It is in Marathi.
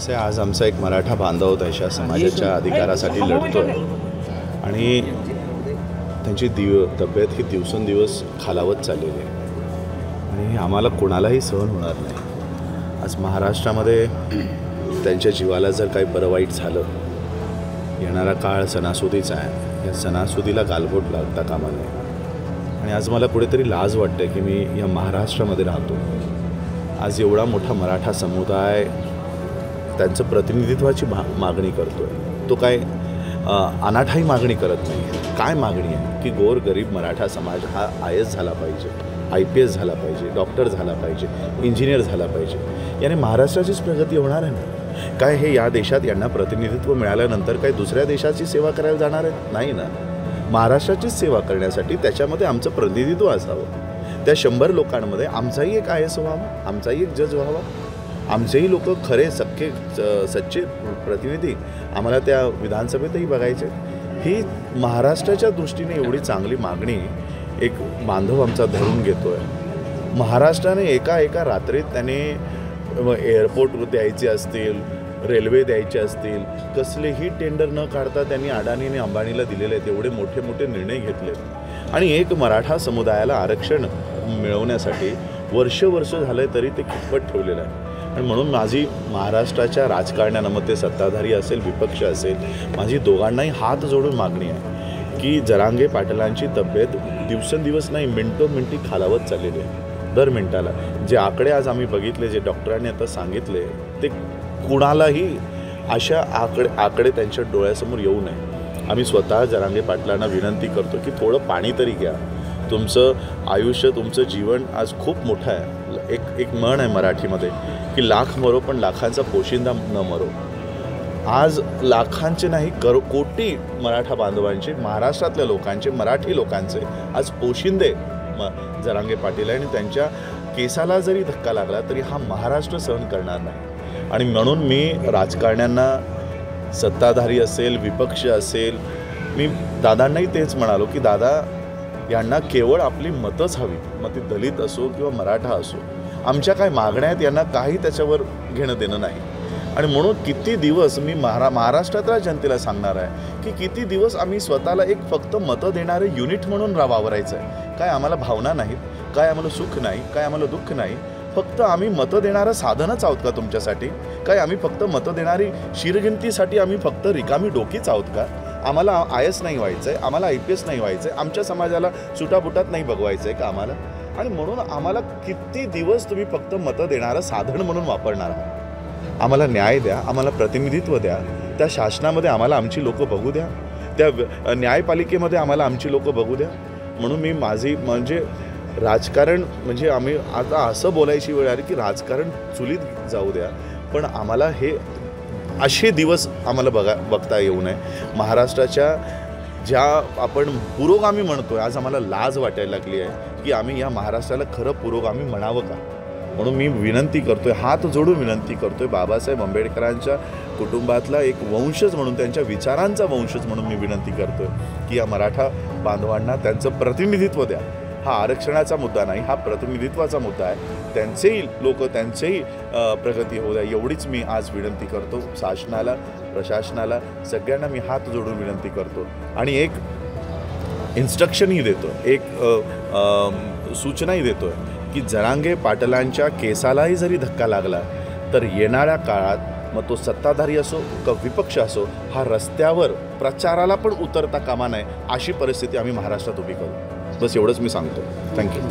असे आज आमचा एक मराठा बांधव त्याच्या समाजाच्या अधिकारासाठी लढतोय आणि त्यांची तब्येत ही दिवसेंदिवस खालावत चाललेली आहे आणि आम्हाला कोणालाही सहन होणार नाही। आज महाराष्ट्रामध्ये त्यांच्या जीवाला जर काही बरं वाईट झालं, येणारा काळ सणासुदीचा आहे, या सणासुदीला गालबोट लागता कामा नये। आणि आज मला कुठेतरी लाज वाटते की मी या महाराष्ट्रामध्ये राहतो। आज एवढा मोठा मराठा समुदाय त्यांचं प्रतिनिधित्वाची मागणी करतोय। तो काय अनाठाई मागणी करत नाही। काय मागणी आहे की गोर गरीब मराठा समाज हा IAS झाला पाहिजे, IPS झाला पाहिजे, डॉक्टर झाला पाहिजे, इंजिनियर झाला पाहिजे। याने महाराष्ट्राचीच प्रगती होणार आहे ना। काय हे या देशात यांना प्रतिनिधित्व मिळाल्यानंतर काही दुसऱ्या देशाची सेवा करायला जाणार आहेत? नाही ना। महाराष्ट्राचीच सेवा करण्यासाठी त्याच्यामध्ये आमचं प्रतिनिधित्व असावं। त्या 100 लोकांमध्ये आमचाही एक IAS व्हावा, आमचाही एक जज व्हावा, आमचेही लोक खरे सख्खे सच्चे प्रतिनिधी आम्हाला त्या विधानसभेतही बघायचे। ही महाराष्ट्राच्या दृष्टीने एवढी चांगली मागणी एक बांधव आमचा धरून घेतोय। महाराष्ट्राने एका रात्रीत त्याने एअरपोर्ट द्यायचे असतील, रेल्वे द्यायचे असतील, कसलेही टेंडर न काढता त्यांनी अडाणी आणि अंबानीला दिलेले आहेत। एवढे मोठे मोठे निर्णय घेतले आणि एक मराठा समुदायाला आरक्षण मिळवण्यासाठी वर्ष झालं तरी ते खितपत ठेवलेलं आहे। आणि म्हणून माझी महाराष्ट्राच्या राजकारण्यांना, मग ते सत्ताधारी असेल विपक्ष असेल, माझी दोघांनाही हात जोडून मागणी आहे की जरांगे पाटलांची तब्येत दिवसेंदिवस नाही मिनिटोमिनिटी खालावत चाललेली आहे। दर मिनिटाला जे आकडे आज आम्ही बघितले, जे डॉक्टरांनी आता सांगितले, ते कुणालाही अशा आकडे त्यांच्या डोळ्यासमोर येऊ नये। आम्ही स्वतः जरांगे पाटलांना विनंती करतो की थोडं पाणी तरी घ्या। तुमचं आयुष्य, तुमचं जीवन आज खूप मोठं आहे। एक म्हण आहे मराठीमध्ये की लाख मरो पण लाखांचा पोशिंदा न मरो। आज लाखांचे नाही कोटी मराठा बांधवांचे, महाराष्ट्रातल्या लोकांचे, मराठी लोकांचे आज पोशिंदे जरांगे पाटील आणि त्यांच्या केसाला जरी धक्का लागला तरी हा महाराष्ट्र सहन करणार नाही। आणि म्हणून मी राजकारण्यांना, सत्ताधारी असेल विपक्ष असेल, मी दादांनाही तेच म्हणालो की दादा, यांना केवळ आपली मतच हवी, मग ती दलित असो किंवा मराठा असो। आमच्या काय मागण्या आहेत यांना काही त्याच्यावर घेणं देणं नाही। आणि म्हणून किती दिवस मी महाराष्ट्रातल्या जनतेला सांगणार आहे की किती दिवस आम्ही स्वतःला एक फक्त मतं देणारे युनिट म्हणून वावरायचं आहे। काय आम्हाला भावना नाहीत, काय आम्हाला सुख नाही, काय आम्हाला दुःख नाही, फक्त आम्ही मतं देणारं साधनच आहोत का तुमच्यासाठी? काय आम्ही फक्त मतं देणारी शिरगिनतीसाठी आम्ही फक्त रिकामी डोकीच आहोत का? आम्हाला IAS नाही व्हायचं आहे, आम्हाला IPS नाही व्हायचं आहे, आमच्या समाजाला सुटाबुटात नाही बघवायचं आहे का आम्हाला? आणि म्हणून आम्हाला किती दिवस तुम्ही फक्त मतं देणारं साधन म्हणून वापरणार आहात? आम्हाला न्याय द्या, आम्हाला प्रतिनिधित्व द्या, त्या शासनामध्ये आम्हाला आमची लोकं बघू द्या, त्या न्यायपालिकेमध्ये आम्हाला आमची लोकं बघू द्या। म्हणून मी माझी म्हणजे राजकारण म्हणजे आम्ही आता असं बोलायची वेळ आली की राजकारण चुलीत जाऊ द्या, पण आम्हाला हे असे दिवस आम्हाला बघता येऊ नये। महाराष्ट्राच्या ज्या आपण पुरोगामी म्हणतोय, आज आम्हाला लाज वाटायला लागली आहे की आम्ही या महाराष्ट्राला खरं पुरोगामी म्हणावं का? म्हणून मी विनंती करतोय, हात जोडून विनंती करतोय, बाबासाहेब आंबेडकरांच्या कुटुंबातला एक वंशज म्हणून, त्यांच्या विचारांचा वंशज म्हणून मी विनंती करतोय की या मराठा बांधवांना त्यांचं प्रतिनिधित्व द्या। हा आरक्षणाचा मुद्दा नाही, हा प्रतिनिधित्वाचा मुद्दा आहे। त्यांचेही लोक, त्यांचेही प्रगती होऊ द्या, एवढीच मी आज विनंती करतो। शासनाला, प्रशासनाला, सगळ्यांना मी हात जोडून विनंती करतो आणि एक इन्स्ट्रक्शनही देतो, एक सूचनाही देतो की जरांगे पाटलांच्या केसालाही जरी धक्का लागला तर येणाऱ्या काळात, मग तो सत्ताधारी असो का विपक्ष असो, हा रस्त्यावर प्रचाराला पण उतरता कामा नये, अशी परिस्थिती आम्ही महाराष्ट्रात उभी करू। बस एवढंच मी सांगतो। थँक्यू।